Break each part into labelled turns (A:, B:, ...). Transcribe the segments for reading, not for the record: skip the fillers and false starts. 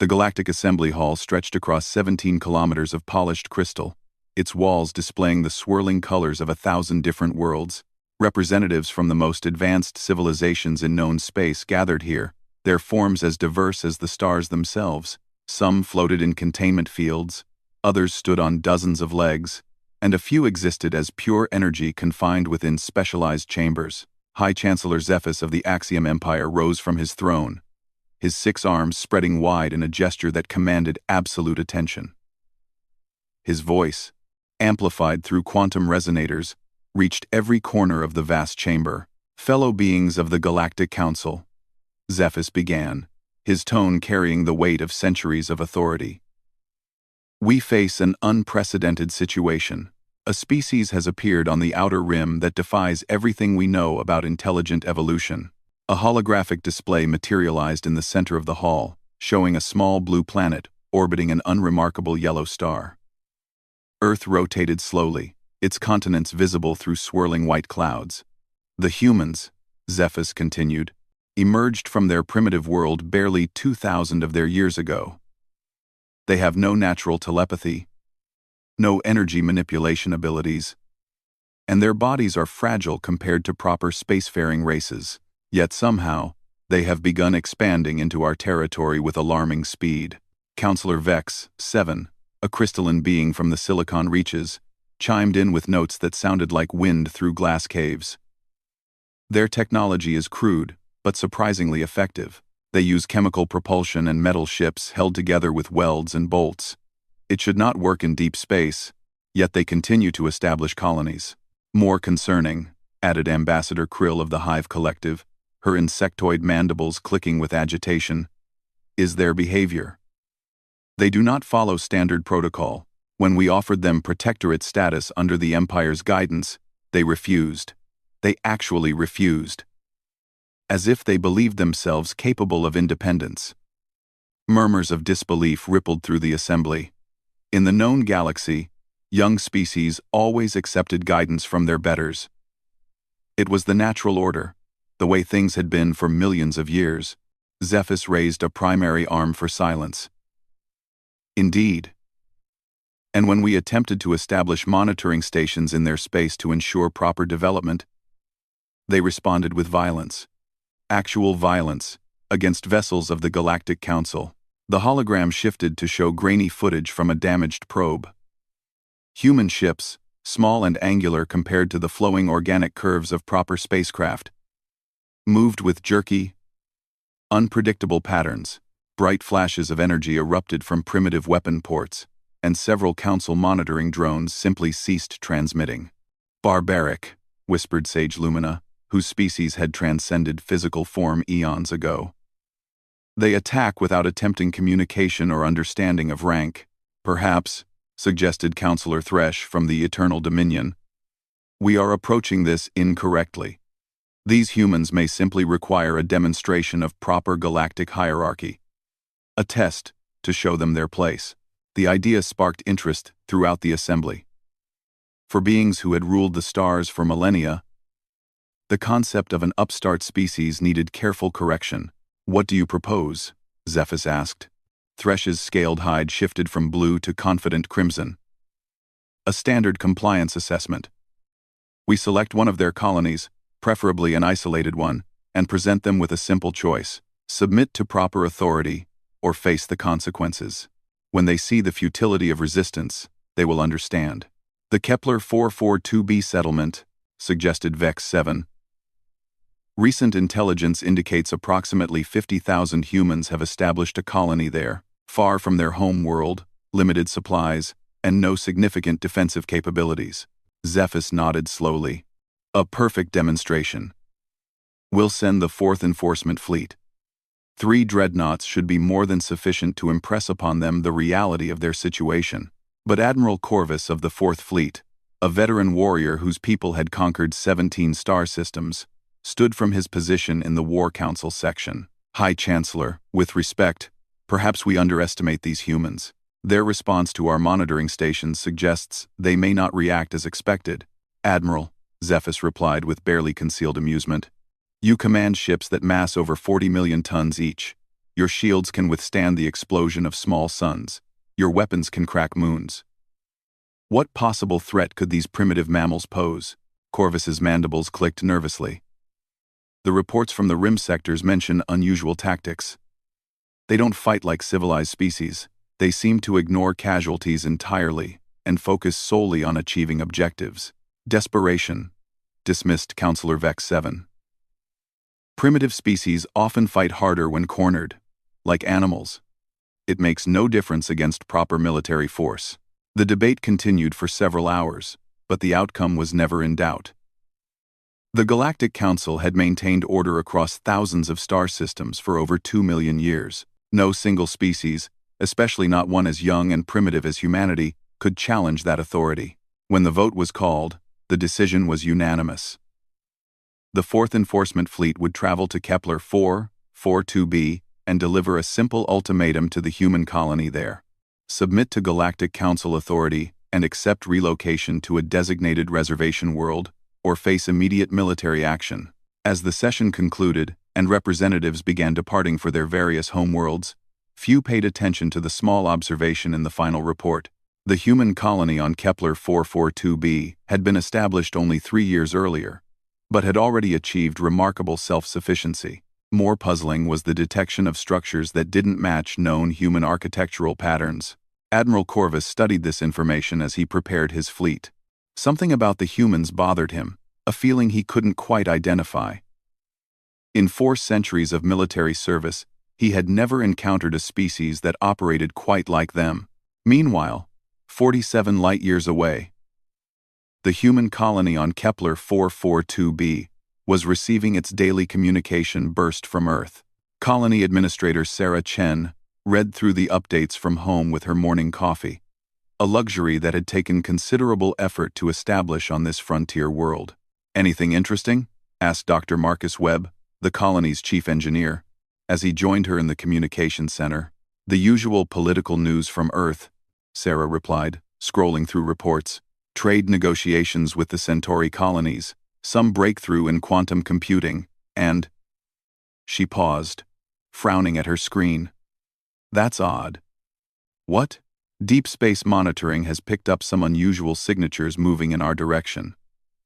A: The Galactic Assembly Hall stretched across 17 kilometers of polished crystal, its walls displaying the swirling colors of 1,000 different worlds. Representatives from the most advanced civilizations in known space gathered here, their forms as diverse as the stars themselves. Some floated in containment fields, others stood on dozens of legs, and a few existed as pure energy confined within specialized chambers. High Chancellor Zephys of the Axiom Empire rose from his throne, his 6 arms spreading wide in a gesture that commanded absolute attention. His voice, amplified through quantum resonators, reached every corner of the vast chamber. Fellow beings of the Galactic Council, Zephys began, his tone carrying the weight of centuries of authority. We face an unprecedented situation. A species has appeared on the outer rim that defies everything we know about intelligent evolution. A holographic display materialized in the center of the hall, showing a small blue planet orbiting an unremarkable yellow star. Earth rotated slowly, its continents visible through swirling white clouds. The humans, Zephys continued, emerged from their primitive world barely 2,000 of their years ago. They have no natural telepathy, no energy manipulation abilities, and their bodies are fragile compared to proper spacefaring races. Yet somehow, they have begun expanding into our territory with alarming speed. Counselor Vex, 7, a crystalline being from the Silicon Reaches, chimed in with notes that sounded like wind through glass caves. Their technology is crude, but surprisingly effective. They use chemical propulsion and metal ships held together with welds and bolts. It should not work in deep space, yet they continue to establish colonies. More concerning, added Ambassador Krill of the Hive Collective, her insectoid mandibles clicking with agitation, is their behavior. They do not follow standard protocol. When we offered them protectorate status under the Empire's guidance, they refused. They actually refused. As if they believed themselves capable of independence. Murmurs of disbelief rippled through the assembly. In the known galaxy, young species always accepted guidance from their betters. It was the natural order, the way things had been for millions of years. Zephys raised a primary arm for silence. Indeed. And when we attempted to establish monitoring stations in their space to ensure proper development, they responded with violence. Actual violence, against vessels of the Galactic Council. The hologram shifted to show grainy footage from a damaged probe. Human ships, small and angular compared to the flowing organic curves of proper spacecraft, moved with jerky, unpredictable patterns. Bright flashes of energy erupted from primitive weapon ports, and several Council monitoring drones simply ceased transmitting. Barbaric, whispered Sage Lumina, whose species had transcended physical form eons ago. They attack without attempting communication or understanding of rank. Perhaps, suggested Counselor Thresh from the Eternal Dominion, we are approaching this incorrectly. These humans may simply require a demonstration of proper galactic hierarchy. A test to show them their place. The idea sparked interest throughout the assembly. For beings who had ruled the stars for millennia, the concept of an upstart species needed careful correction. What do you propose? Zephys asked. Thresh's scaled hide shifted from blue to confident crimson. A standard compliance assessment. We select one of their colonies, preferably an isolated one, and present them with a simple choice: submit to proper authority, or face the consequences. When they see the futility of resistance, they will understand. The Kepler 442b settlement, suggested Vex 7. Recent intelligence indicates approximately 50,000 humans have established a colony there, far from their home world, limited supplies, and no significant defensive capabilities. Zephys nodded slowly. A perfect demonstration. We'll send the 4th Enforcement Fleet. 3 dreadnoughts should be more than sufficient to impress upon them the reality of their situation. But Admiral Corvus of the 4th Fleet, a veteran warrior whose people had conquered 17 star systems, stood from his position in the War Council section. High Chancellor, with respect, perhaps we underestimate these humans. Their response to our monitoring stations suggests they may not react as expected. Admiral, Zephys replied with barely concealed amusement. You command ships that mass over 40 million tons each. Your shields can withstand the explosion of small suns. Your weapons can crack moons. What possible threat could these primitive mammals pose? Corvus's mandibles clicked nervously. The reports from the rim sectors mention unusual tactics. They don't fight like civilized species. They seem to ignore casualties entirely and focus solely on achieving objectives. Desperation, dismissed Counselor Vex 7. Primitive species often fight harder when cornered, like animals. It makes no difference against proper military force. The debate continued for several hours, but the outcome was never in doubt. The Galactic Council had maintained order across thousands of star systems for over 2 million years. No single species, especially not one as young and primitive as humanity, could challenge that authority. When the vote was called, the decision was unanimous. The 4th Enforcement Fleet would travel to Kepler 442b and deliver a simple ultimatum to the human colony there. Submit to Galactic Council authority and accept relocation to a designated reservation world, or face immediate military action. As the session concluded and representatives began departing for their various homeworlds, few paid attention to the small observation in the final report. The human colony on Kepler 442b had been established only 3 years earlier, but had already achieved remarkable self-sufficiency. More puzzling was the detection of structures that didn't match known human architectural patterns. Admiral Corvus studied this information as he prepared his fleet. Something about the humans bothered him, a feeling he couldn't quite identify. In 4 centuries of military service, he had never encountered a species that operated quite like them. Meanwhile, 47 light-years away, the human colony on Kepler 442b was receiving its daily communication burst from Earth. Colony Administrator Sarah Chen read through the updates from home with her morning coffee, a luxury that had taken considerable effort to establish on this frontier world. "Anything interesting?" asked Dr. Marcus Webb, the colony's chief engineer, as he joined her in the communications center. "The usual political news from Earth," Sarah replied, scrolling through reports. "Trade negotiations with the Centauri colonies, some breakthrough in quantum computing, and—" She paused, frowning at her screen. "That's odd." "What?" "Deep space monitoring has picked up some unusual signatures moving in our direction.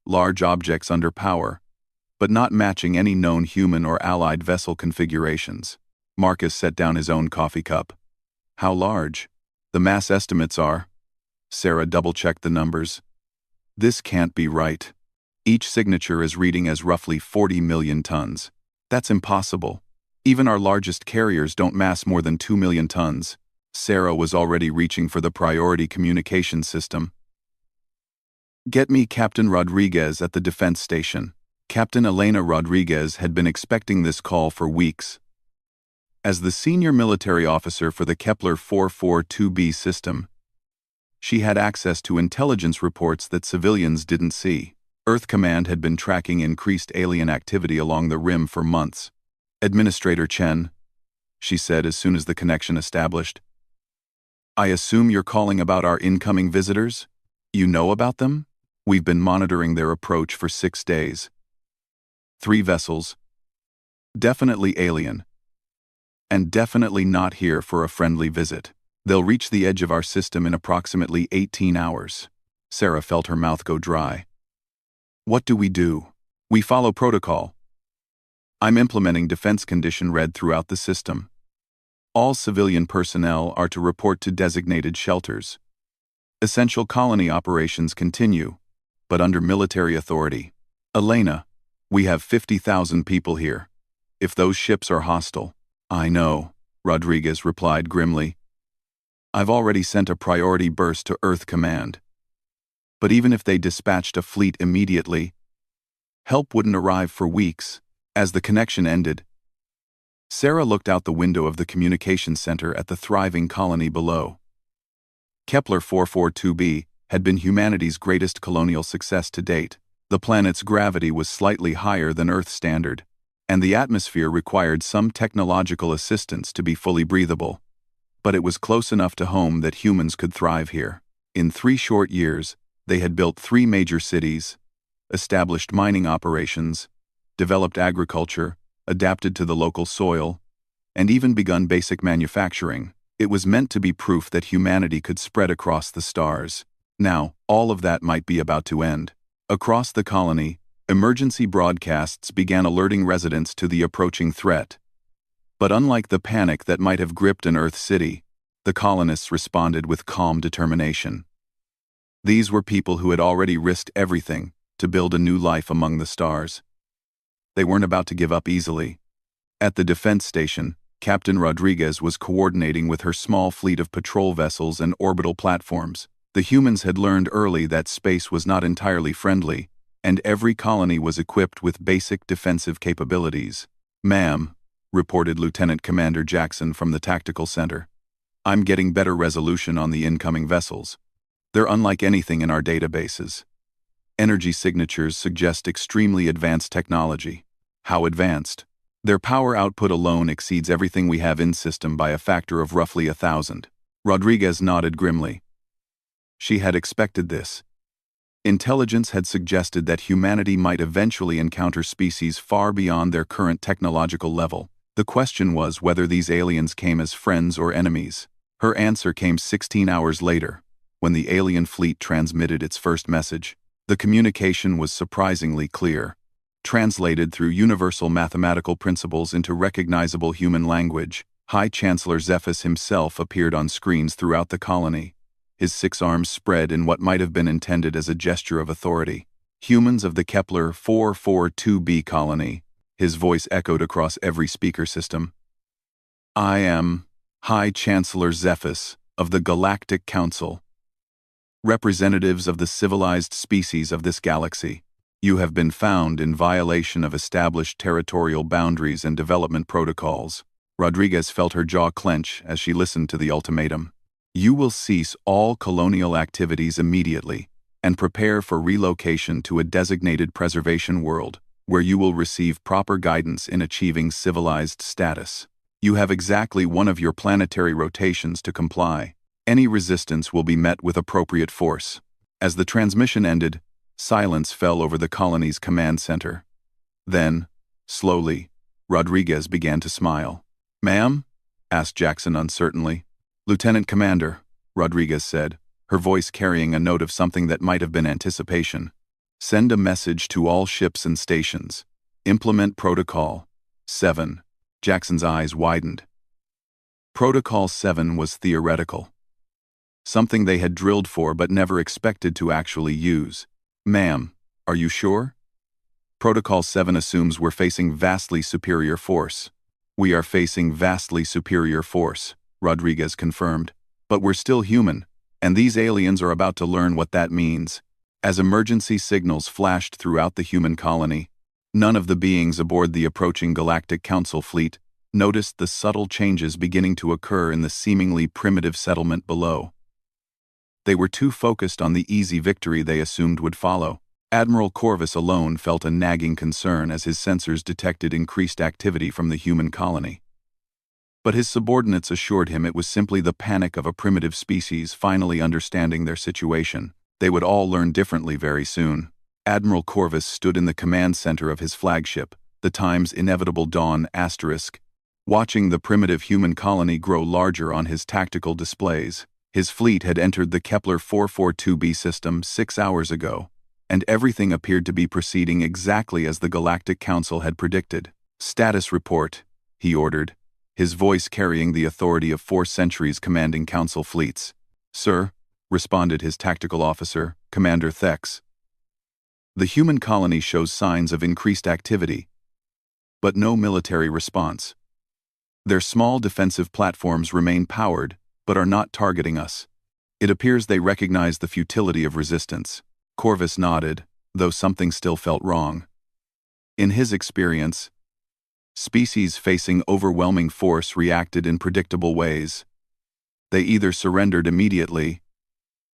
A: Large objects under power, but not matching any known human or allied vessel configurations." Marcus set down his own coffee cup. "How large?" "The mass estimates are—" Sarah double-checked the numbers. "This can't be right. Each signature is reading as roughly 40 million tons. That's impossible. Even our largest carriers don't mass more than 2 million tons. Sarah was already reaching for the priority communication system. "Get me Captain Rodriguez at the defense station." Captain Elena Rodriguez had been expecting this call for weeks. As the senior military officer for the Kepler 442b system, she had access to intelligence reports that civilians didn't see. Earth Command had been tracking increased alien activity along the rim for months. "Administrator Chen," she said as soon as the connection established, "I assume you're calling about our incoming visitors? You know about them? We've been monitoring their approach for 6 days. 3 vessels. Definitely alien. And definitely not here for a friendly visit. They'll reach the edge of our system in approximately 18 hours. Sarah felt her mouth go dry. "What do we do?" "We follow protocol. I'm implementing defense condition red throughout the system. All civilian personnel are to report to designated shelters. Essential colony operations continue, but under military authority. Elena, we have 50,000 people here. If those ships are hostile—" "I know," Rodriguez replied grimly. "I've already sent a priority burst to Earth Command. But even if they dispatched a fleet immediately, help wouldn't arrive for weeks." As the connection ended, Sarah looked out the window of the communications center at the thriving colony below. Kepler 442b had been humanity's greatest colonial success to date. The planet's gravity was slightly higher than Earth standard, and the atmosphere required some technological assistance to be fully breathable. But it was close enough to home that humans could thrive here. In 3 short years, they had built 3 major cities, established mining operations, developed agriculture, adapted to the local soil, and even begun basic manufacturing. It was meant to be proof that humanity could spread across the stars. Now, all of that might be about to end. Across the colony, emergency broadcasts began alerting residents to the approaching threat. But unlike the panic that might have gripped an Earth city, the colonists responded with calm determination. These were people who had already risked everything to build a new life among the stars. They weren't about to give up easily. At the defense station, Captain Rodriguez was coordinating with her small fleet of patrol vessels and orbital platforms. The humans had learned early that space was not entirely friendly, and every colony was equipped with basic defensive capabilities. "Ma'am," reported Lieutenant Commander Jackson from the Tactical Center, "I'm getting better resolution on the incoming vessels. They're unlike anything in our databases. Energy signatures suggest extremely advanced technology." "How advanced?" "Their power output alone exceeds everything we have in system by a factor of roughly 1,000. Rodriguez nodded grimly. She had expected this. Intelligence had suggested that humanity might eventually encounter species far beyond their current technological level. The question was whether these aliens came as friends or enemies. Her answer came 16 hours later, when the alien fleet transmitted its first message. The communication was surprisingly clear. Translated through universal mathematical principles into recognizable human language, High Chancellor Zephys himself appeared on screens throughout the colony, his 6 arms spread in what might have been intended as a gesture of authority. "Humans of the Kepler 442b colony," his voice echoed across every speaker system. "I am High Chancellor Zephys of the Galactic Council. Representatives of the civilized species of this galaxy. You have been found in violation of established territorial boundaries and development protocols." Rodriguez felt her jaw clench as she listened to the ultimatum. "You will cease all colonial activities immediately and prepare for relocation to a designated preservation world, where you will receive proper guidance in achieving civilized status. You have exactly one of your planetary rotations to comply. Any resistance will be met with appropriate force." As the transmission ended, silence fell over the colony's command center. Then, slowly, Rodriguez began to smile. "Ma'am?" asked Jackson uncertainly. "Lieutenant Commander," Rodriguez said, her voice carrying a note of something that might have been anticipation. "Send a message to all ships and stations. Implement Protocol 7. Jackson's eyes widened. Protocol 7 was theoretical. Something they had drilled for but never expected to actually use. "Ma'am, are you sure?" "Protocol 7 assumes we're facing vastly superior force." "We are facing vastly superior force," Rodriguez confirmed. "But we're still human, and these aliens are about to learn what that means." As emergency signals flashed throughout the human colony, none of the beings aboard the approaching Galactic Council fleet noticed the subtle changes beginning to occur in the seemingly primitive settlement below. They were too focused on the easy victory they assumed would follow. Admiral Corvus alone felt a nagging concern as his sensors detected increased activity from the human colony. But his subordinates assured him it was simply the panic of a primitive species finally understanding their situation. They would all learn differently very soon. Admiral Corvus stood in the command center of his flagship, the Time's Inevitable Dawn *, watching the primitive human colony grow larger on his tactical displays. His fleet had entered the Kepler 442b system 6 hours ago, and everything appeared to be proceeding exactly as the Galactic Council had predicted. "Status report," he ordered, his voice carrying the authority of 4 centuries commanding Council fleets. "Sir," responded his tactical officer, Commander Thex. "The human colony shows signs of increased activity, but no military response. Their small defensive platforms remain powered, but are not targeting us. It appears they recognize the futility of resistance." Corvus nodded, though something still felt wrong. In his experience, species facing overwhelming force reacted in predictable ways. They either surrendered immediately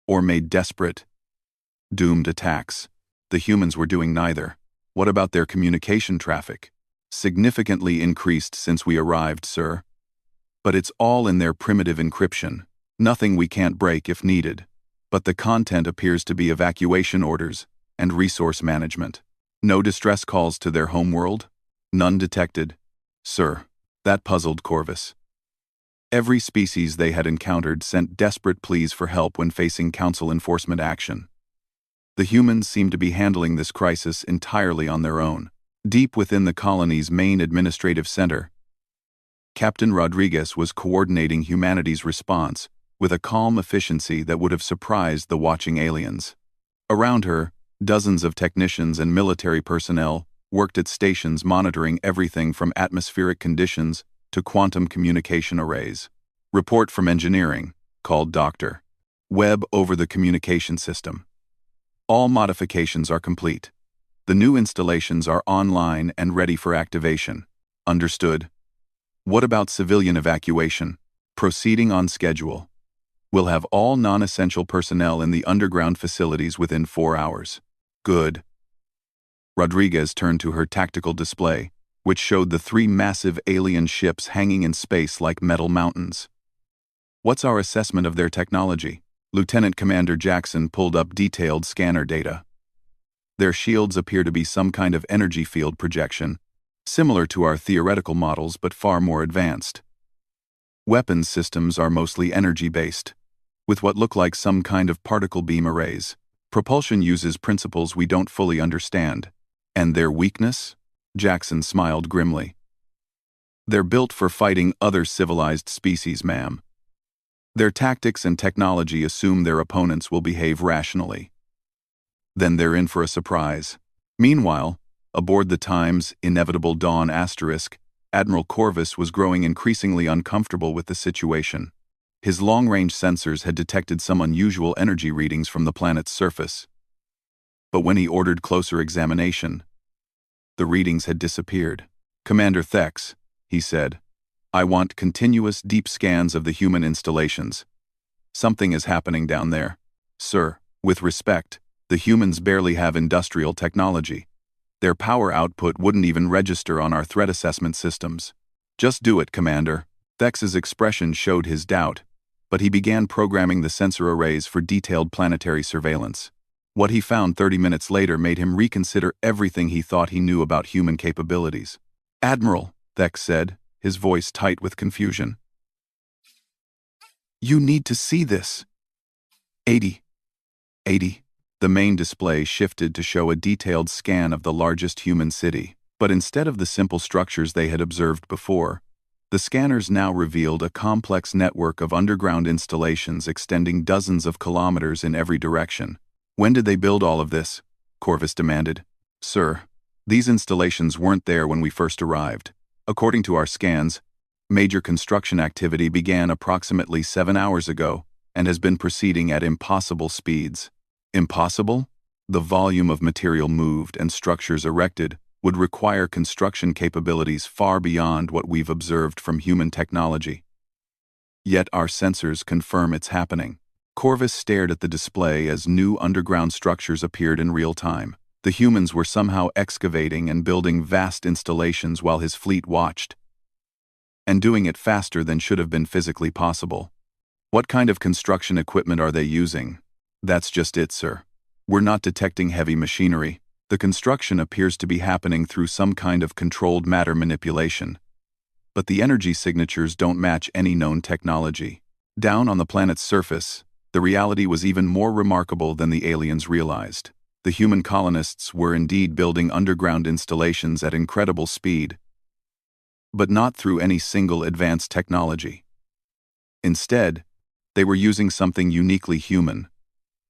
A: or made desperate, doomed attacks. The humans were doing neither. "What about their communication traffic?" "Significantly increased since we arrived, sir. But it's all in their primitive encryption. Nothing we can't break if needed. But the content appears to be evacuation orders and resource management. No distress calls to their homeworld?" "None detected, sir." That puzzled Corvus. Every species they had encountered sent desperate pleas for help when facing council enforcement action. The humans seemed to be handling this crisis entirely on their own. Deep within the colony's main administrative center, Captain Rodriguez was coordinating humanity's response with a calm efficiency that would have surprised the watching aliens. Around her, dozens of technicians and military personnel worked at stations monitoring everything from atmospheric conditions to quantum communication arrays. Report from engineering, called Dr. Webb over the communication system. All modifications are complete. The new installations are online and ready for activation. Understood. What about civilian evacuation? Proceeding on schedule. We'll have all non-essential personnel in the underground facilities within 4 hours. Good. Rodriguez turned to her tactical display, which showed the 3 massive alien ships hanging in space like metal mountains. What's our assessment of their technology? Lieutenant Commander Jackson pulled up detailed scanner data. Their shields appear to be some kind of energy field projection, similar to our theoretical models but far more advanced. Weapons systems are mostly energy-based, with what look like some kind of particle beam arrays. Propulsion uses principles we don't fully understand. And their weakness? Jackson smiled grimly. They're built for fighting other civilized species, ma'am. Their tactics and technology assume their opponents will behave rationally. Then they're in for a surprise. Meanwhile, aboard the Time's Inevitable Dawn asterisk, Admiral Corvus was growing increasingly uncomfortable with the situation. His long-range sensors had detected some unusual energy readings from the planet's surface. But when he ordered closer examination, the readings had disappeared. Commander Thex, he said, I want continuous deep scans of the human installations. Something is happening down there. Sir, with respect, the humans barely have industrial technology. Their power output wouldn't even register on our threat assessment systems. Just do it, Commander. Thex's expression showed his doubt, but he began programming the sensor arrays for detailed planetary surveillance. What he found 30 minutes later made him reconsider everything he thought he knew about human capabilities. Admiral, Thex said, his voice tight with confusion. You need to see this. 80. The main display shifted to show a detailed scan of the largest human city, but instead of the simple structures they had observed before, the scanners now revealed a complex network of underground installations extending dozens of kilometers in every direction. When did they build all of this? Corvus demanded. Sir, these installations weren't there when we first arrived. According to our scans, major construction activity began approximately 7 hours ago and has been proceeding at impossible speeds. Impossible? The volume of material moved and structures erected would require construction capabilities far beyond what we've observed from human technology. Yet our sensors confirm it's happening. Corvus stared at the display as new underground structures appeared in real time. The humans were somehow excavating and building vast installations while his fleet watched, and doing it faster than should have been physically possible. What kind of construction equipment are they using? That's just it, sir. We're not detecting heavy machinery. The construction appears to be happening through some kind of controlled matter manipulation. But the energy signatures don't match any known technology. Down on the planet's surface, the reality was even more remarkable than the aliens realized. The human colonists were indeed building underground installations at incredible speed, but not through any single advanced technology. Instead, they were using something uniquely human,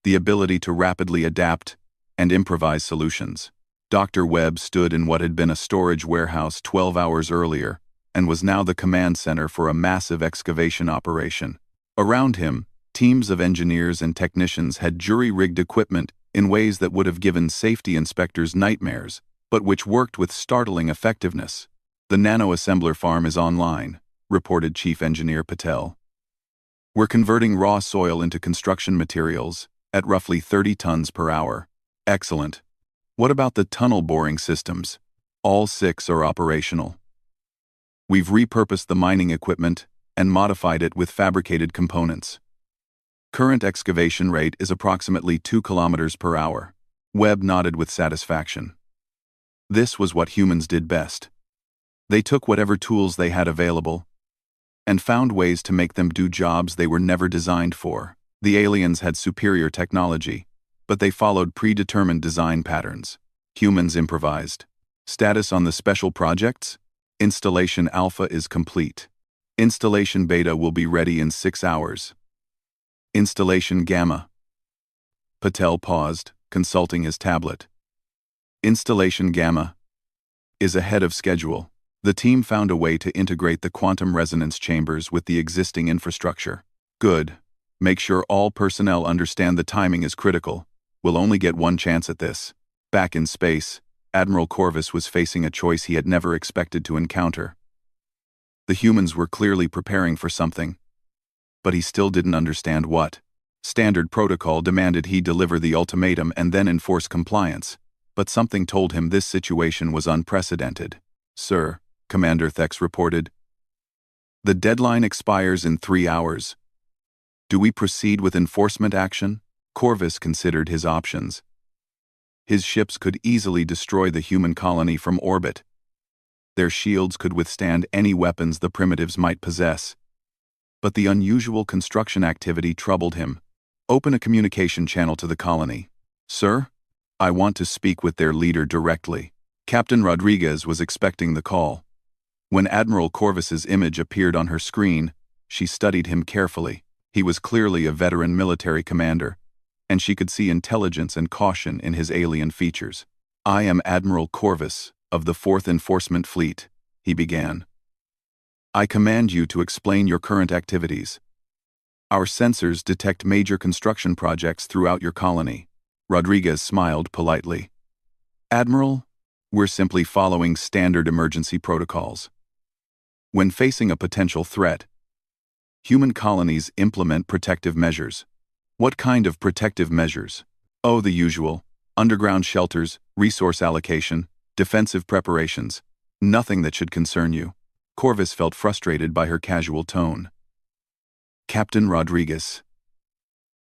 A: the ability to rapidly adapt and improvise solutions. Dr. Webb stood in what had been a storage warehouse 12 hours earlier and was now the command center for a massive excavation operation. Around him, teams of engineers and technicians had jury-rigged equipment in ways that would have given safety inspectors nightmares, but which worked with startling effectiveness. The nano-assembler farm is online, reported Chief Engineer Patel. We're converting raw soil into construction materials at roughly 30 tons per hour. Excellent. What about the tunnel boring systems? All 6 are operational. We've repurposed the mining equipment and modified it with fabricated components. Current excavation rate is approximately 2 kilometers per hour. Webb nodded with satisfaction. This was what humans did best. They took whatever tools they had available and found ways to make them do jobs they were never designed for. The aliens had superior technology, but they followed predetermined design patterns. Humans improvised. Status on the special projects? Installation Alpha is complete. Installation Beta will be ready in 6 hours. Installation Gamma. Patel paused, consulting his tablet. Installation Gamma is ahead of schedule. The team found a way to integrate the quantum resonance chambers with the existing infrastructure. Good. Make sure all personnel understand the timing is critical. We'll only get one chance at this. Back in space, Admiral Corvus was facing a choice he had never expected to encounter. The humans were clearly preparing for something, but he still didn't understand what. Standard protocol demanded he deliver the ultimatum and then enforce compliance, but something told him this situation was unprecedented. Sir, Commander Thex reported. The deadline expires in 3 hours. Do we proceed with enforcement action? Corvus considered his options. His ships could easily destroy the human colony from orbit. Their shields could withstand any weapons the primitives might possess. But the unusual construction activity troubled him. Open a communication channel to the colony. Sir, I want to speak with their leader directly. Captain Rodriguez was expecting the call. When Admiral Corvus's image appeared on her screen, she studied him carefully. He was clearly a veteran military commander, and she could see intelligence and caution in his alien features. I am Admiral Corvus, of the 4th Enforcement Fleet, he began. I command you to explain your current activities. Our sensors detect major construction projects throughout your colony. Rodriguez smiled politely. Admiral, we're simply following standard emergency protocols. When facing a potential threat, human colonies implement protective measures. What kind of protective measures? Oh, the usual. Underground shelters, resource allocation, defensive preparations. Nothing that should concern you. Corvus felt frustrated by her casual tone. Captain Rodriguez,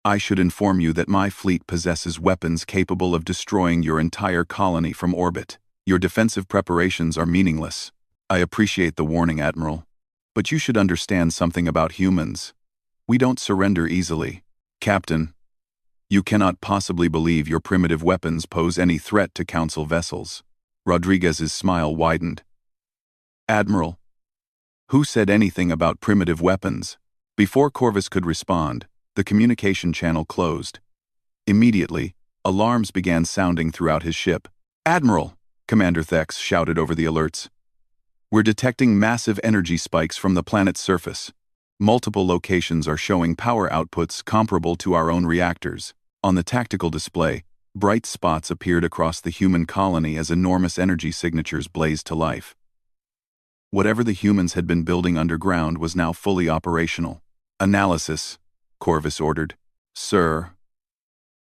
A: I should inform you that my fleet possesses weapons capable of destroying your entire colony from orbit. Your defensive preparations are meaningless. I appreciate the warning, Admiral. But you should understand something about humans. We don't surrender easily. Captain, you cannot possibly believe your primitive weapons pose any threat to Council vessels. Rodriguez's smile widened. Admiral, who said anything about primitive weapons? Before Corvus could respond, the communication channel closed. Immediately, alarms began sounding throughout his ship. Admiral, Commander Thex shouted over the alerts. We're detecting massive energy spikes from the planet's surface. Multiple locations are showing power outputs comparable to our own reactors. On the tactical display, bright spots appeared across the human colony as enormous energy signatures blazed to life. Whatever the humans had been building underground was now fully operational. Analysis, Corvus ordered. Sir,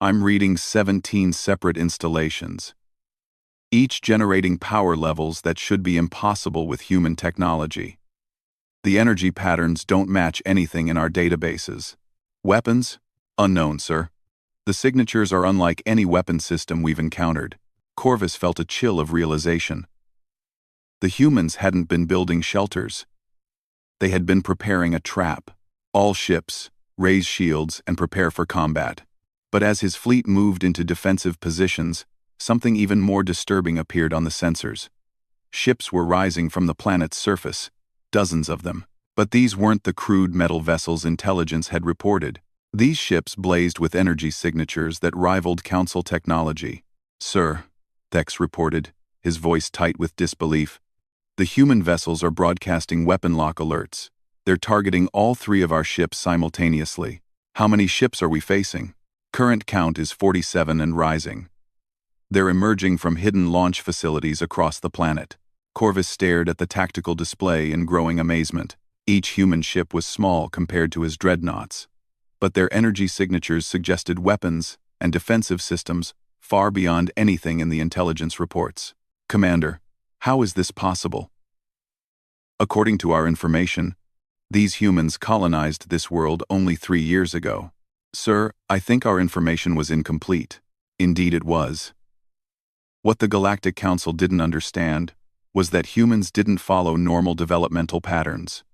A: I'm reading 17 separate installations, each generating power levels that should be impossible with human technology. The energy patterns don't match anything in our databases. Weapons? Unknown, sir. The signatures are unlike any weapon system we've encountered. Corvus felt a chill of realization. The humans hadn't been building shelters. They had been preparing a trap. All ships, raise shields and prepare for combat. But as his fleet moved into defensive positions, something even more disturbing appeared on the sensors. Ships were rising from the planet's surface, dozens of them. But these weren't the crude metal vessels intelligence had reported. These ships blazed with energy signatures that rivaled Council technology. Sir, Thex reported, his voice tight with disbelief. The human vessels are broadcasting weapon lock alerts. They're targeting all 3 of our ships simultaneously. How many ships are we facing? Current count is 47 and rising. They're emerging from hidden launch facilities across the planet. Corvus stared at the tactical display in growing amazement. Each human ship was small compared to his dreadnoughts, but their energy signatures suggested weapons and defensive systems far beyond anything in the intelligence reports. Commander, how is this possible? According to our information, these humans colonized this world only 3 years ago. Sir, I think our information was incomplete. Indeed it was. What the Galactic Council didn't understand was that humans didn't follow normal developmental patterns.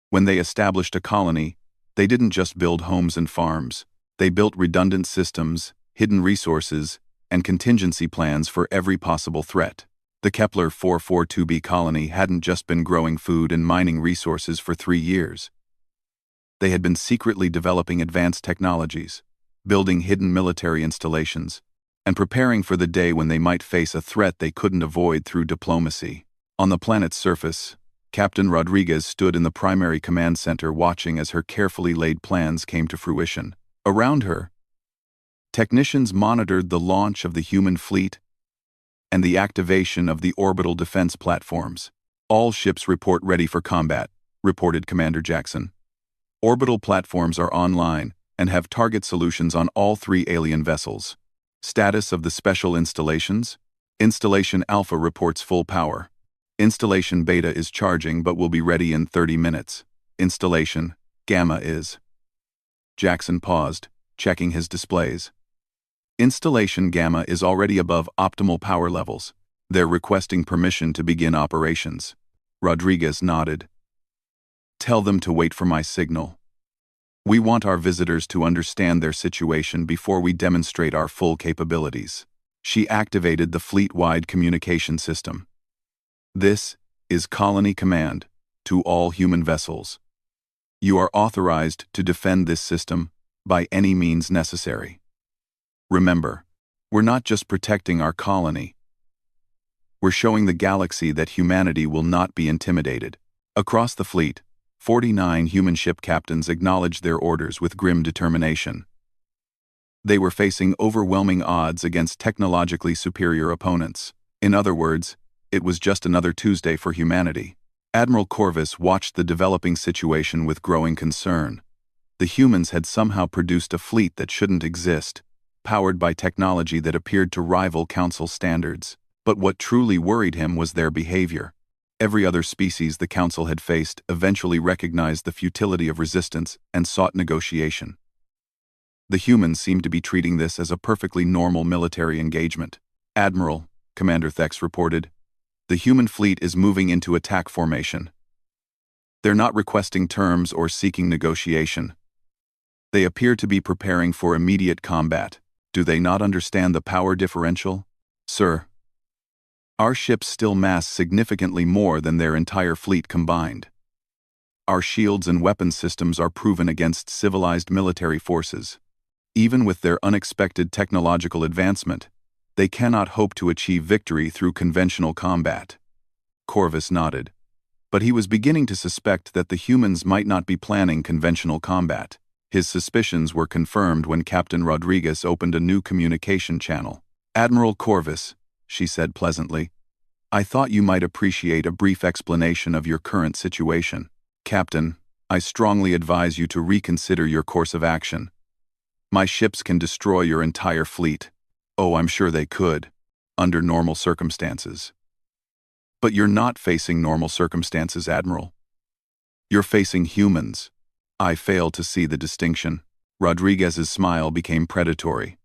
A: When they established a colony, they didn't just build homes and farms. They built redundant systems, hidden resources, and contingency plans for every possible threat. The Kepler 442b colony hadn't just been growing food and mining resources for 3 years. They had been secretly developing advanced technologies, building hidden military installations, and preparing for the day when they might face a threat they couldn't avoid through diplomacy. On the planet's surface, Captain Rodriguez stood in the primary command center watching as her carefully laid plans came to fruition. Around her, technicians monitored the launch of the human fleet and the activation of the orbital defense platforms. "All ships report ready for combat," reported Commander Jackson. "Orbital platforms are online and have target solutions on all 3 alien vessels." Status of the special installations: Installation Alpha reports full power. Installation Beta is charging but will be ready in 30 minutes. Installation Gamma is. Jackson paused, checking his displays. Installation Gamma is already above optimal power levels. They're requesting permission to begin operations. Rodriguez nodded. "Tell them to wait for my signal. We want our visitors to understand their situation before we demonstrate our full capabilities." She activated the fleet-wide communication system. "This is Colony Command to all human vessels. You are authorized to defend this system by any means necessary. Remember, we're not just protecting our colony. We're showing the galaxy that humanity will not be intimidated." Across the fleet, 49 human ship captains acknowledged their orders with grim determination. They were facing overwhelming odds against technologically superior opponents. In other words, it was just another Tuesday for humanity. Admiral Corvus watched the developing situation with growing concern. The humans had somehow produced a fleet that shouldn't exist, powered by technology that appeared to rival Council standards. But what truly worried him was their behavior. Every other species the Council had faced eventually recognized the futility of resistance and sought negotiation. The humans seemed to be treating this as a perfectly normal military engagement. "Admiral," Commander Thex reported, "the human fleet is moving into attack formation. They're not requesting terms or seeking negotiation. They appear to be preparing for immediate combat. Do they not understand the power differential?" "Sir, our ships still mass significantly more than their entire fleet combined. Our shields and weapons systems are proven against civilized military forces. Even with their unexpected technological advancement, they cannot hope to achieve victory through conventional combat." Corvus nodded, but he was beginning to suspect that the humans might not be planning conventional combat. His suspicions were confirmed when Captain Rodriguez opened a new communication channel. "Admiral Corvus," she said pleasantly, "I thought you might appreciate a brief explanation of your current situation. Captain, I strongly advise you to reconsider your course of action. My ships can destroy your entire fleet. Oh, I'm sure they could, under normal circumstances. But you're not facing normal circumstances, Admiral. You're facing humans." I fail to see the distinction. Rodriguez's smile became predatory.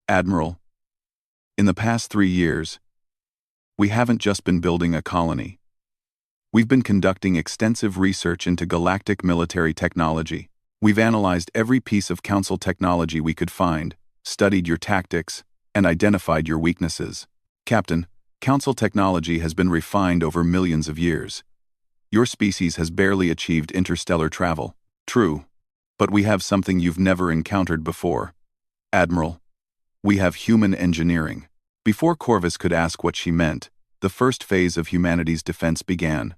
A: "Admiral, in the past 3 years, we haven't just been building a colony. We've been conducting extensive research into galactic military technology. We've analyzed every piece of Council technology we could find, studied your tactics, and identified your weaknesses. Captain, Council technology has been refined over millions of years. Your species has barely achieved interstellar travel. True, but we have something you've never encountered before. Admiral, we have human engineering." Before Corvus could ask what she meant, the first phase of humanity's defense began,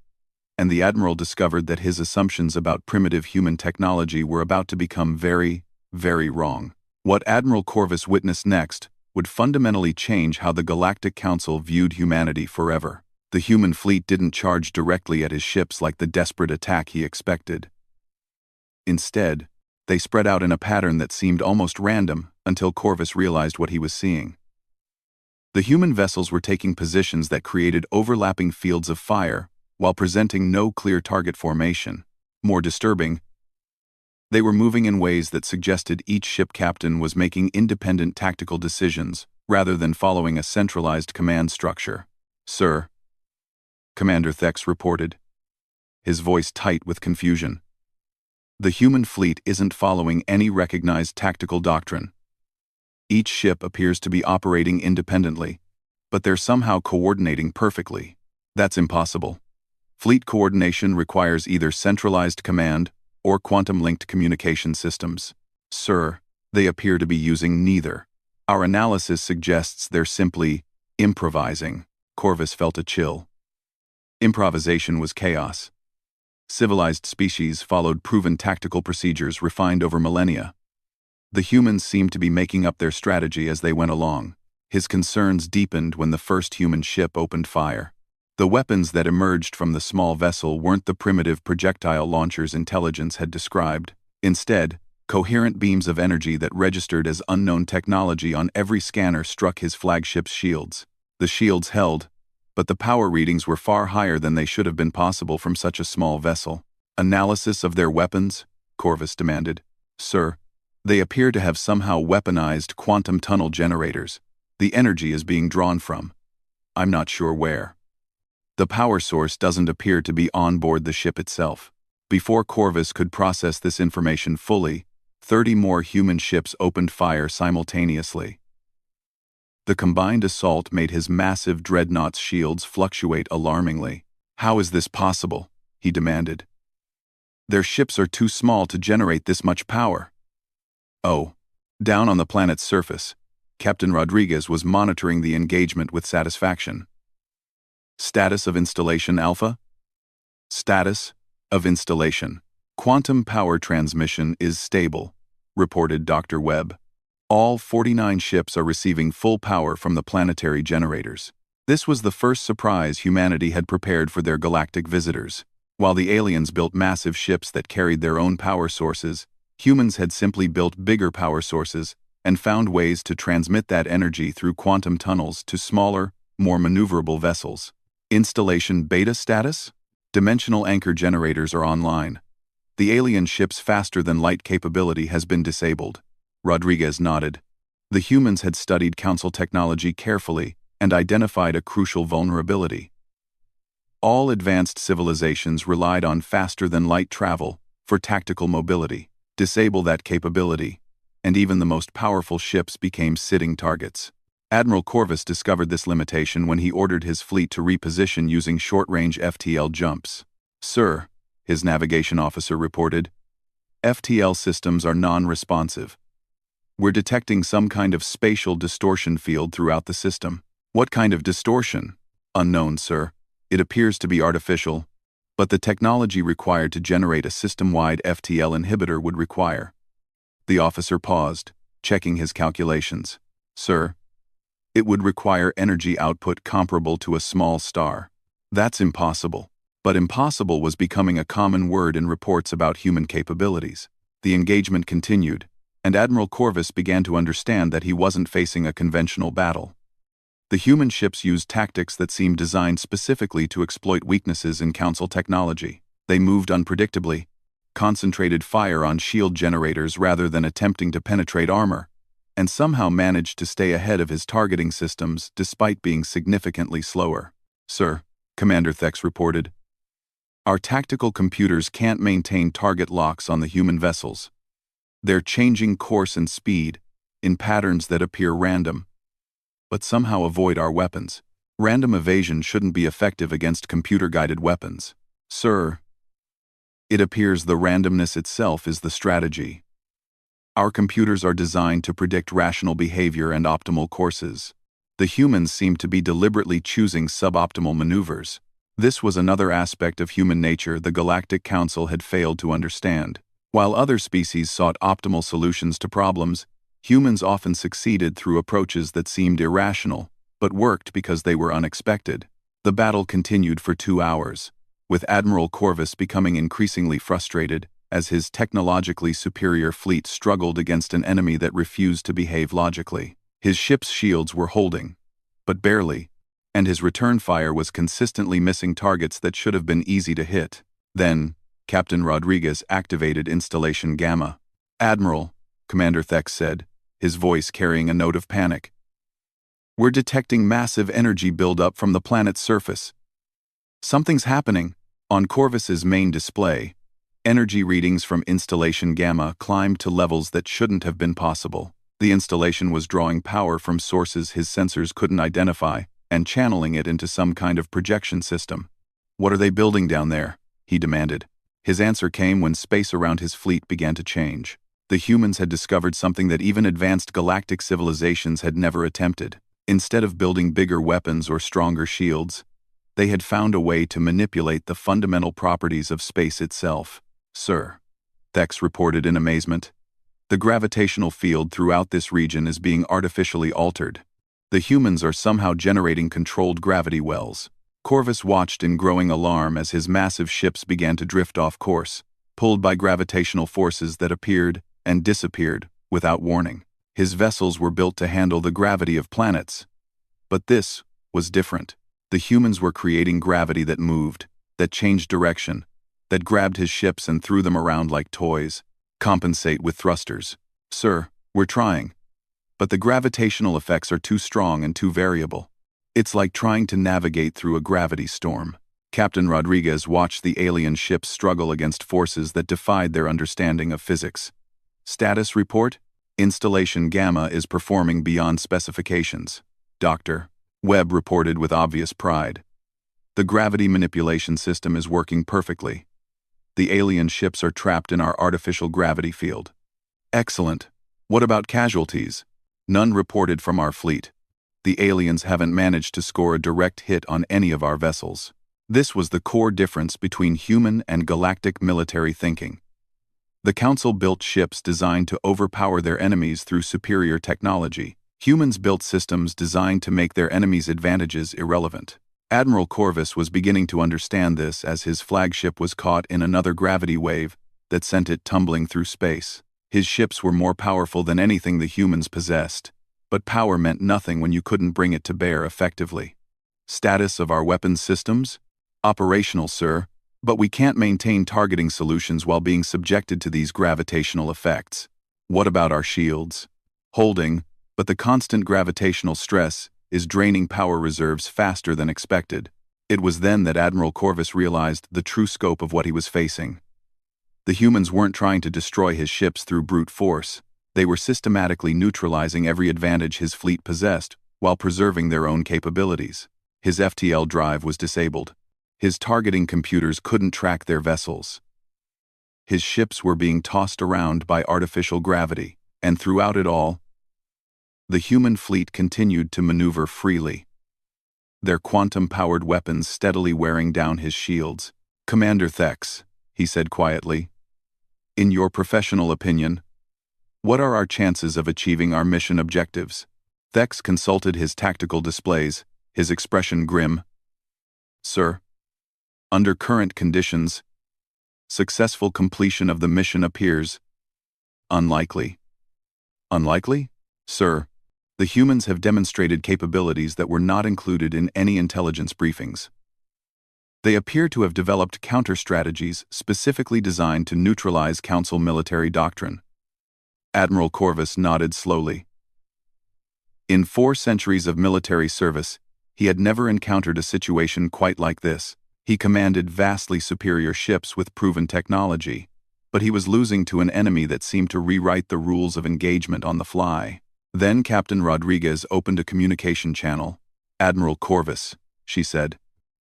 A: and the Admiral discovered that his assumptions about primitive human technology were about to become very, very wrong. What Admiral Corvus witnessed next would fundamentally change how the Galactic Council viewed humanity forever. The human fleet didn't charge directly at his ships like the desperate attack he expected. Instead, they spread out in a pattern that seemed almost random until Corvus realized what he was seeing. The human vessels were taking positions that created overlapping fields of fire while presenting no clear target formation. More disturbing, they were moving in ways that suggested each ship captain was making independent tactical decisions rather than following a centralized command structure. "Sir," Commander Thex reported, his voice tight with confusion. The human fleet isn't following any recognized tactical doctrine. Each ship appears to be operating independently, but they're somehow coordinating perfectly. That's impossible. Fleet coordination requires either centralized command or quantum-linked communication systems. Sir, they appear to be using neither. Our analysis suggests they're simply improvising. Corvus felt a chill. Improvisation was chaos. Civilized species followed proven tactical procedures refined over millennia. The humans seemed to be making up their strategy as they went along. His concerns deepened when the first human ship opened fire. The weapons that emerged from the small vessel weren't the primitive projectile launchers intelligence had described. Instead, coherent beams of energy that registered as unknown technology on every scanner struck his flagship's shields. The shields held, but the power readings were far higher than they should have been possible from such a small vessel. Analysis of their weapons? Corvus demanded. Sir, they appear to have somehow weaponized quantum tunnel generators. The energy is being drawn from. I'm not sure where. The power source doesn't appear to be on board the ship itself. Before Corvus could process this information fully, 30 more human ships opened fire simultaneously. The combined assault made his massive dreadnought's shields fluctuate alarmingly. How is this possible? He demanded. Their ships are too small to generate this much power. Oh. Down on the planet's surface, Captain Rodriguez was monitoring the engagement with satisfaction. Status of installation Alpha? Status of installation. Quantum power transmission is stable, reported Dr. Webb. All 49 ships are receiving full power from the planetary generators. This was the first surprise humanity had prepared for their galactic visitors. While the aliens built massive ships that carried their own power sources, humans had simply built bigger power sources and found ways to transmit that energy through quantum tunnels to smaller, more maneuverable vessels. Installation beta status? Dimensional anchor generators are online. The alien ship's faster-than-light capability has been disabled. Rodriguez nodded. The humans had studied Council technology carefully and identified a crucial vulnerability. All advanced civilizations relied on faster-than-light travel for tactical mobility. Disable that capability, and even the most powerful ships became sitting targets. Admiral Corvus discovered this limitation when he ordered his fleet to reposition using short-range FTL jumps. Sir, his navigation officer reported, FTL systems are non-responsive. We're detecting some kind of spatial distortion field throughout the system. What kind of distortion? Unknown, sir. It appears to be artificial, but the technology required to generate a system-wide FTL inhibitor would require. The officer paused, checking his calculations. Sir, it would require energy output comparable to a small star. That's impossible. But impossible was becoming a common word in reports about human capabilities. The engagement continued, and Admiral Corvus began to understand that he wasn't facing a conventional battle. The human ships used tactics that seemed designed specifically to exploit weaknesses in Council technology. They moved unpredictably, concentrated fire on shield generators rather than attempting to penetrate armor, and somehow managed to stay ahead of his targeting systems despite being significantly slower. Sir, Commander Thex reported, our tactical computers can't maintain target locks on the human vessels. They're changing course and speed in patterns that appear random, but somehow avoid our weapons. Random evasion shouldn't be effective against computer-guided weapons. Sir, it appears the randomness itself is the strategy. Our computers are designed to predict rational behavior and optimal courses. The humans seem to be deliberately choosing suboptimal maneuvers. This was another aspect of human nature the Galactic Council had failed to understand. While other species sought optimal solutions to problems, humans often succeeded through approaches that seemed irrational, but worked because they were unexpected. The battle continued for 2 hours, with Admiral Corvus becoming increasingly frustrated as his technologically superior fleet struggled against an enemy that refused to behave logically. His ship's shields were holding, but barely, and his return fire was consistently missing targets that should have been easy to hit. Then, Captain Rodriguez activated Installation Gamma. Admiral, Commander Thex said, his voice carrying a note of panic. We're detecting massive energy buildup from the planet's surface. Something's happening. On Corvus's main display, energy readings from Installation Gamma climbed to levels that shouldn't have been possible. The installation was drawing power from sources his sensors couldn't identify and channeling it into some kind of projection system. "What are they building down there?" he demanded. His answer came when space around his fleet began to change. The humans had discovered something that even advanced galactic civilizations had never attempted. Instead of building bigger weapons or stronger shields, they had found a way to manipulate the fundamental properties of space itself. "Sir," Thex reported in amazement, "the gravitational field throughout this region is being artificially altered. The humans are somehow generating controlled gravity wells." Corvus watched in growing alarm as his massive ships began to drift off course, pulled by gravitational forces that appeared and disappeared without warning. His vessels were built to handle the gravity of planets. But this was different. The humans were creating gravity that moved, that changed direction, that grabbed his ships and threw them around like toys. "Compensate with thrusters." "Sir, we're trying. But the gravitational effects are too strong and too variable. It's like trying to navigate through a gravity storm." Captain Rodriguez watched the alien ships struggle against forces that defied their understanding of physics. "Status report? Installation Gamma is performing beyond specifications, Dr. Webb reported with obvious pride. "The gravity manipulation system is working perfectly. The alien ships are trapped in our artificial gravity field." "Excellent. What about casualties?" "None reported from our fleet. The aliens haven't managed to score a direct hit on any of our vessels." This was the core difference between human and galactic military thinking. The Council built ships designed to overpower their enemies through superior technology. Humans built systems designed to make their enemies' advantages irrelevant. Admiral Corvus was beginning to understand this as his flagship was caught in another gravity wave that sent it tumbling through space. His ships were more powerful than anything the humans possessed, but power meant nothing when you couldn't bring it to bear effectively. "Status of our weapons systems? Operational, sir, but we can't maintain targeting solutions while being subjected to these gravitational effects." "What about our shields?" "Holding, but the constant gravitational stress is draining power reserves faster than expected." It was then that Admiral Corvus realized the true scope of what he was facing. The humans weren't trying to destroy his ships through brute force. They were systematically neutralizing every advantage his fleet possessed while preserving their own capabilities. His FTL drive was disabled. His targeting computers couldn't track their vessels. His ships were being tossed around by artificial gravity, and throughout it all, the human fleet continued to maneuver freely, their quantum-powered weapons steadily wearing down his shields. "Commander Thex," he said quietly, "in your professional opinion, what are our chances of achieving our mission objectives?" Thex consulted his tactical displays, his expression grim. "Sir, under current conditions, successful completion of the mission appears unlikely." "Unlikely?" "Sir, the humans have demonstrated capabilities that were not included in any intelligence briefings. They appear to have developed counter-strategies specifically designed to neutralize Council military doctrine." Admiral Corvus nodded slowly. In 4 centuries of military service, he had never encountered a situation quite like this. He commanded vastly superior ships with proven technology, but he was losing to an enemy that seemed to rewrite the rules of engagement on the fly. Then Captain Rodriguez opened a communication channel. "Admiral Corvus," she said,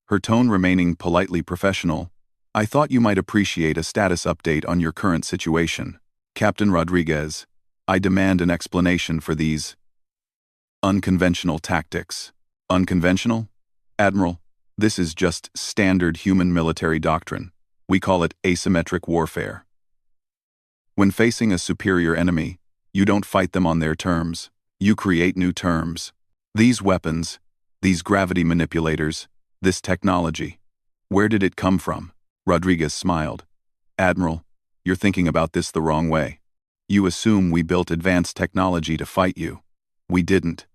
A: her tone remaining politely professional, "I thought you might appreciate a status update on your current situation." "Captain Rodriguez, I demand an explanation for these unconventional tactics." "Unconventional? Admiral, this is just standard human military doctrine. We call it asymmetric warfare. When facing a superior enemy, you don't fight them on their terms. You create new terms. These weapons, these gravity manipulators, this technology. Where did it come from?" Rodriguez smiled. "Admiral, you're thinking about this the wrong way. You assume we built advanced technology to fight you. We didn't.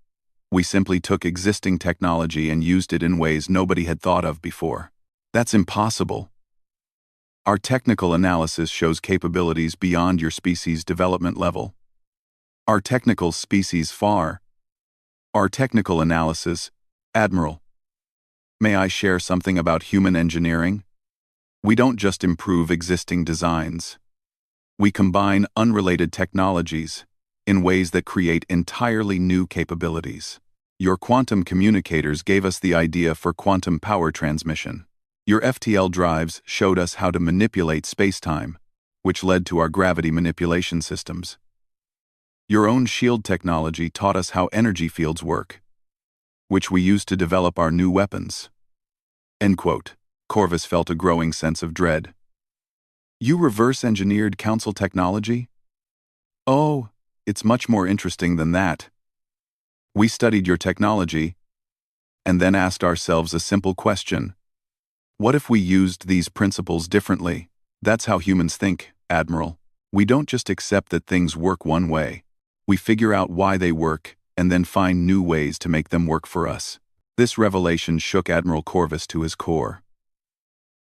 A: We simply took existing technology and used it in ways nobody had thought of before. That's impossible. Our technical analysis shows capabilities beyond your species' development level. Our technical species far. Our technical analysis, Admiral, May I share something about human engineering? We don't just improve existing designs. We combine unrelated technologies in ways that create entirely new capabilities. Your quantum communicators gave us the idea for quantum power transmission. Your FTL drives showed us how to manipulate spacetime, which led to our gravity manipulation systems. Your own shield technology taught us how energy fields work, which we used to develop our new weapons." End quote. Corvus felt a growing sense of dread. "You reverse-engineered council technology?" "Oh, it's much more interesting than that. We studied your technology, and then asked ourselves a simple question. What if we used these principles differently? That's how humans think, Admiral. We don't just accept that things work one way. We figure out why they work, and then find new ways to make them work for us." This revelation shook Admiral Corvus to his core.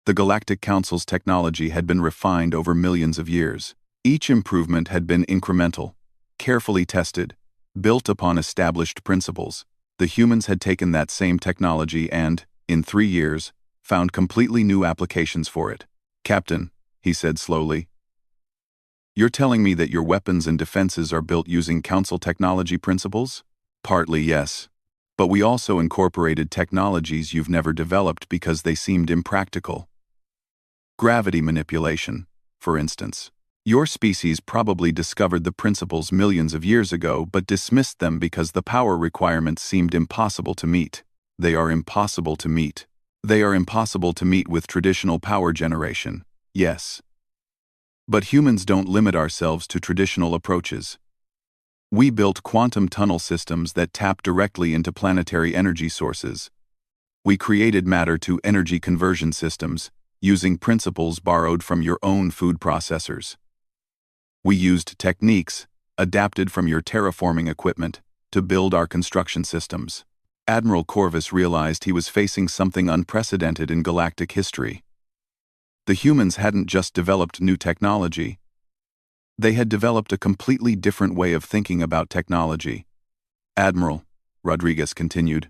A: The Galactic Council's technology had been refined over millions of years. Each improvement had been incremental, carefully tested, built upon established principles. The humans had taken that same technology and, in 3 years, found completely new applications for it. "Captain," he said slowly, "you're telling me that your weapons and defenses are built using Council technology principles?" "Partly, yes. But we also incorporated technologies you've never developed because they seemed impractical. Gravity manipulation, for instance. Your species probably discovered the principles millions of years ago but dismissed them because the power requirements seemed impossible to meet. They are impossible to meet. They are impossible to meet with traditional power generation, yes. But humans don't limit ourselves to traditional approaches. We built quantum tunnel systems that tap directly into planetary energy sources. We created matter-to-energy conversion systems, using principles borrowed from your own food processors. We used techniques, adapted from your terraforming equipment, to build our construction systems. Admiral Corvus realized he was facing something unprecedented in galactic history. The humans hadn't just developed new technology. They had developed a completely different way of thinking about technology. "Admiral," Rodriguez continued,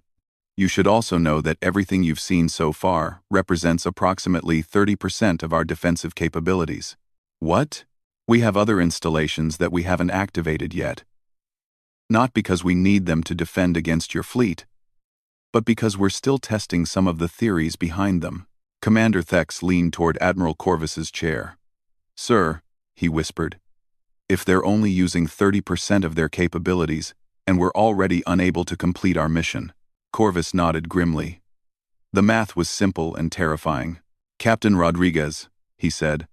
A: "you should also know that everything you've seen so far represents approximately 30% of our defensive capabilities." "What?" "We have other installations that we haven't activated yet. Not because we need them to defend against your fleet, but because we're still testing some of the theories behind them." Commander Thex leaned toward Admiral Corvus's chair. "Sir," he whispered, "if they're only using 30% of their capabilities, and we're already unable to complete our mission." Corvus nodded grimly. The math was simple and terrifying. "Captain Rodriguez," he said,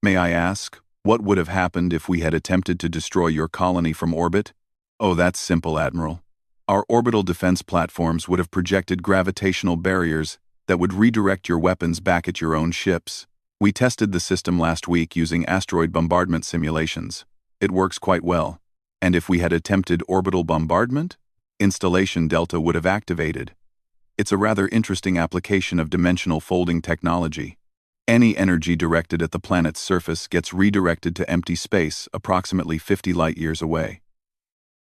A: "may I ask, what would have happened if we had attempted to destroy your colony from orbit?" "Oh, that's simple, Admiral. Our orbital defense platforms would have projected gravitational barriers that would redirect your weapons back at your own ships. We tested the system last week using asteroid bombardment simulations. It works quite well. And if we had attempted orbital bombardment, installation delta would have activated. It's a rather interesting application of dimensional folding technology. Any energy directed at the planet's surface gets redirected to empty space approximately 50 light-years away.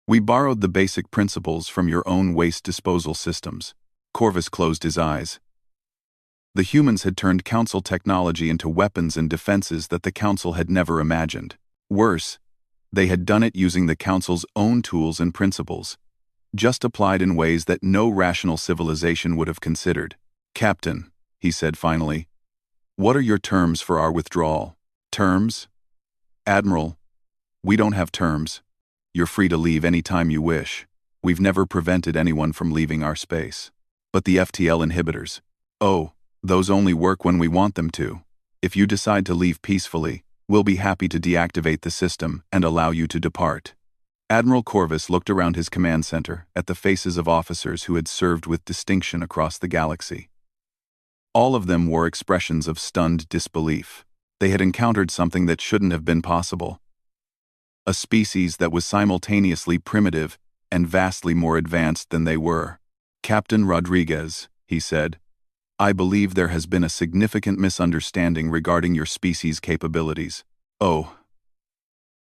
A: We borrowed the basic principles from your own waste disposal systems." Corvus closed his eyes. The humans had turned Council technology into weapons and defenses that the Council had never imagined. Worse, they had done it using the Council's own tools and principles, just applied in ways that no rational civilization would have considered. "Captain," he said finally, "what are your terms for our withdrawal?" "Terms? Admiral, we don't have terms. You're free to leave any time you wish. We've never prevented anyone from leaving our space. But the FTL inhibitors, oh, those only work when we want them to. If you decide to leave peacefully, we'll be happy to deactivate the system and allow you to depart." Admiral Corvus looked around his command center at the faces of officers who had served with distinction across the galaxy. All of them wore expressions of stunned disbelief. They had encountered something that shouldn't have been possible. A species that was simultaneously primitive and vastly more advanced than they were. "Captain Rodriguez," he said, "I believe there has been a significant misunderstanding regarding your species' capabilities." "Oh,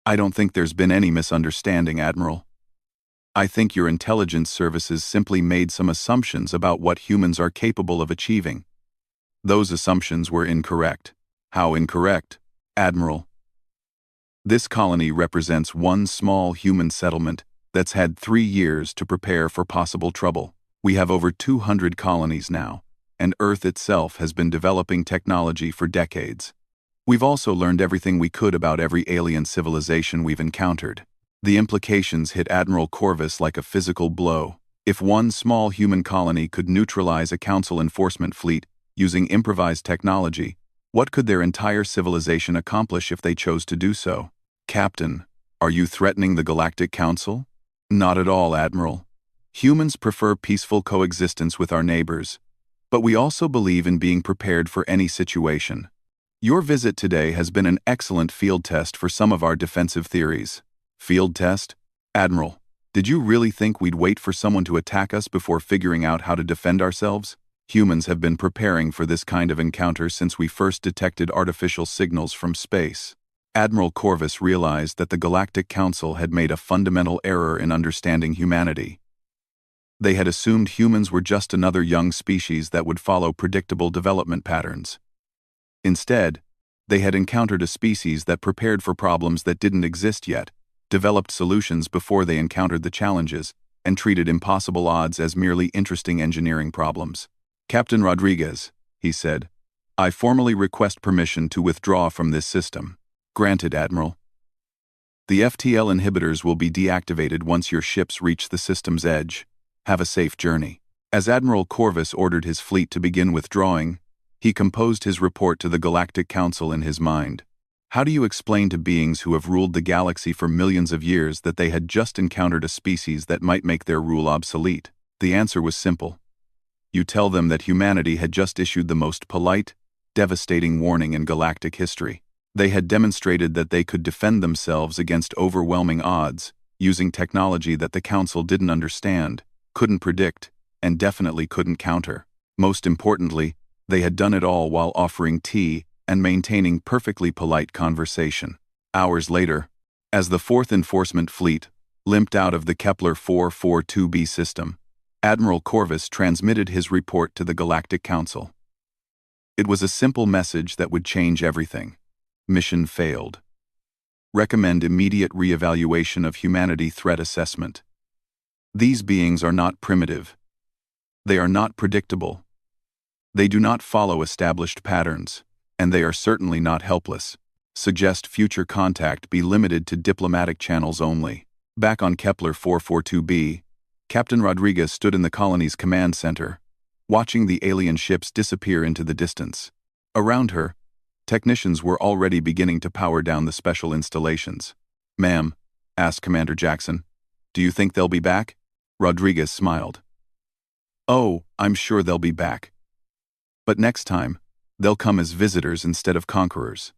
A: I don't think there's been any misunderstanding, Admiral. I think your intelligence services simply made some assumptions about what humans are capable of achieving. Those assumptions were incorrect. How incorrect, Admiral? This colony represents one small human settlement that's had 3 years to prepare for possible trouble. We have over 200 colonies now, and Earth itself has been developing technology for decades. We've also learned everything we could about every alien civilization we've encountered. The implications hit Admiral Corvus like a physical blow. If one small human colony could neutralize a Council enforcement fleet using improvised technology, what could their entire civilization accomplish if they chose to do so? Captain, are you threatening the Galactic Council? Not at all, Admiral. Humans prefer peaceful coexistence with our neighbors, but we also believe in being prepared for any situation. Your visit today has been an excellent field test for some of our defensive theories. Field test? Admiral, did you really think we'd wait for someone to attack us before figuring out how to defend ourselves? Humans have been preparing for this kind of encounter since we first detected artificial signals from space. Admiral Corvus realized that the Galactic Council had made a fundamental error in understanding humanity. They had assumed humans were just another young species that would follow predictable development patterns. Instead, they had encountered a species that prepared for problems that didn't exist yet, developed solutions before they encountered the challenges, and treated impossible odds as merely interesting engineering problems. Captain Rodriguez, he said, I formally request permission to withdraw from this system. Granted, Admiral. The FTL inhibitors will be deactivated once your ships reach the system's edge. Have a safe journey. As Admiral Corvus ordered his fleet to begin withdrawing, he composed his report to the Galactic Council in his mind. How do you explain to beings who have ruled the galaxy for millions of years that they had just encountered a species that might make their rule obsolete? The answer was simple. You tell them that humanity had just issued the most polite, devastating warning in galactic history. They had demonstrated that they could defend themselves against overwhelming odds, using technology that the Council didn't understand, couldn't predict, and definitely couldn't counter. Most importantly, they had done it all while offering tea and maintaining perfectly polite conversation. Hours later, as the 4th Enforcement Fleet limped out of the Kepler 442b system, Admiral Corvus transmitted his report to the Galactic Council. It was a simple message that would change everything. Mission failed. Recommend immediate re-evaluation of humanity threat assessment. These beings are not primitive. They are not predictable. They do not follow established patterns, and they are certainly not helpless. Suggest future contact be limited to diplomatic channels only. Back on Kepler 442b, Captain Rodriguez stood in the colony's command center, watching the alien ships disappear into the distance. Around her, technicians were already beginning to power down the special installations. Ma'am, asked Commander Jackson, do you think they'll be back? Rodriguez smiled. Oh, I'm sure they'll be back. But next time, they'll come as visitors instead of conquerors.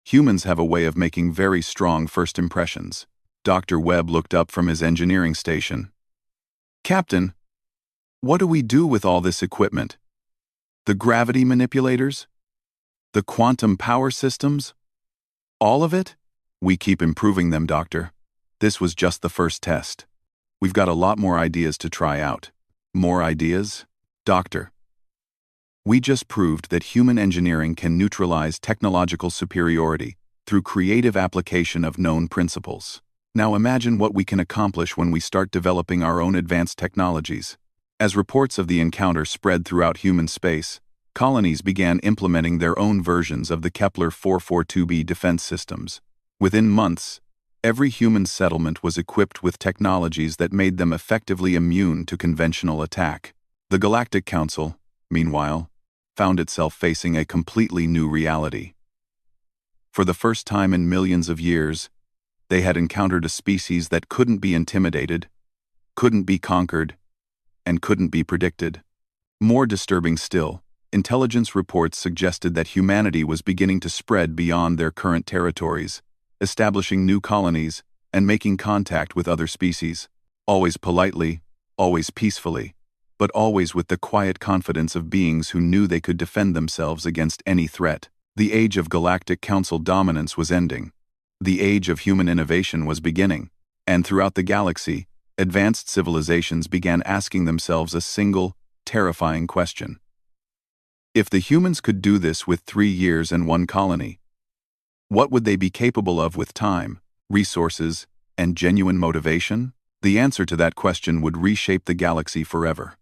A: Humans have a way of making very strong first impressions. Dr. Webb looked up from his engineering station. Captain, what do we do with all this equipment? The gravity manipulators? The quantum power systems? All of it? We keep improving them, Doctor. This was just the first test. We've got a lot more ideas to try out. More ideas? Doctor. We just proved that human engineering can neutralize technological superiority through creative application of known principles. Now imagine what we can accomplish when we start developing our own advanced technologies. As reports of the encounter spread throughout human space, colonies began implementing their own versions of the Kepler 442b defense systems. Within months, every human settlement was equipped with technologies that made them effectively immune to conventional attack. The Galactic Council, meanwhile, found itself facing a completely new reality. For the first time in millions of years, they had encountered a species that couldn't be intimidated, couldn't be conquered, and couldn't be predicted. More disturbing still, intelligence reports suggested that humanity was beginning to spread beyond their current territories, establishing new colonies and making contact with other species, always politely, always peacefully, but always with the quiet confidence of beings who knew they could defend themselves against any threat. The age of Galactic Council dominance was ending. The age of human innovation was beginning, and throughout the galaxy, advanced civilizations began asking themselves a single, terrifying question. If the humans could do this with 3 years and 1 colony, what would they be capable of with time, resources, and genuine motivation? The answer to that question would reshape the galaxy forever.